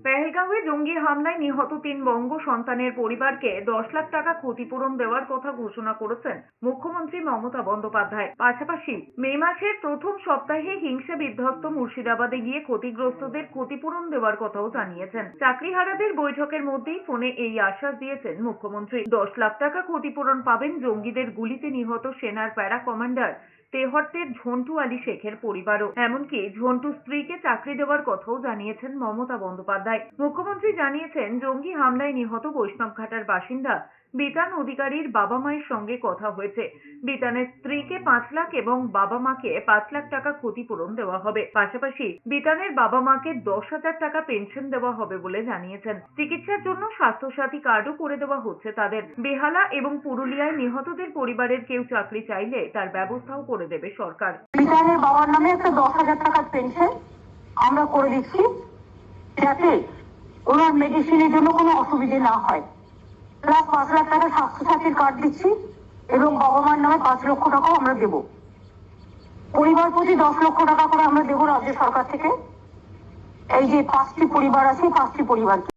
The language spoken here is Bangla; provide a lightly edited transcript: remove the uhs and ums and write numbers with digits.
পেহেলগাঁওয়ে জঙ্গি হামলায় নিহত ৩ বঙ্গ সন্তানের পরিবারকে ১০ লাখ টাকা ক্ষতিপূরণ দেওয়ার কথা ঘোষণা করেছেন মুখ্যমন্ত্রী মমতা বন্দ্যোপাধ্যায়। পাশাপাশি মে মাসের প্রথম সপ্তাহে হিংসা বিধ্বস্ত মুর্শিদাবাদে গিয়ে ক্ষতিগ্রস্তদের ক্ষতিপূরণ দেওয়ার কথাও জানিয়েছেন। চাকরিহারাদের বৈঠকের মধ্যেই ফোনে এই আশ্বাস দিয়েছেন মুখ্যমন্ত্রী। ১০ লাখ টাকা ক্ষতিপূরণ পাবেন জঙ্গিদের গুলিতে নিহত সেনার প্যারা কমান্ডার তেহট্টের ঝন্টু আলী শেখের পরিবারও। এমনকি ঝন্টু স্ত্রীকে চাকরি দেওয়ার কথাও জানিয়েছেন মমতা বন্দ্যোপাধ্যায়। মুখ্যমন্ত্রী জানিয়েছেন, জঙ্গি হামলায় নিহত বৈষ্ণবঘাটার বাসিন্দা বিতান অধিকারীর বাবা মায়ের সঙ্গে কথা হয়েছে। বিতানের স্ত্রীকে ৫ লাখ এবং বাবা মাকে ৫ লাখ টাকা ক্ষতিপূরণ দেওয়া হবে। পাশাপাশি বিতানের বাবা মাকে ১০,০০০ টাকা পেনশন দেওয়া হবে বলে জানিয়েছেন। চিকিৎসার জন্য স্বাস্থ্যসাথী কার্ডও করে দেওয়া হচ্ছে তাদের। বেহালা এবং পুরুলিয়ায় নিহতদের পরিবারের কেউ চাকরি চাইলে তার ব্যবস্থাও করে দেবে সরকার। বিতানের বাবার নামে একটা ১০,০০০ টাকার পেনশন আমরা করে দিচ্ছি, যাতে ওনার মেডিসিনের জন্য কোনো অসুবিধে না হয়। প্লাস ৫ লাখ টাকা স্বাস্থ্যসাথীর কার্ড দিচ্ছি এবং বাবা মার নামে ৫ লক্ষ টাকাও আমরা দেবো। পরিবার প্রতি ১০ লক্ষ টাকা করে আমরা দেবো রাজ্য সরকার থেকে। এই যে ৫টি পরিবার আছে, ৫টি পরিবারকে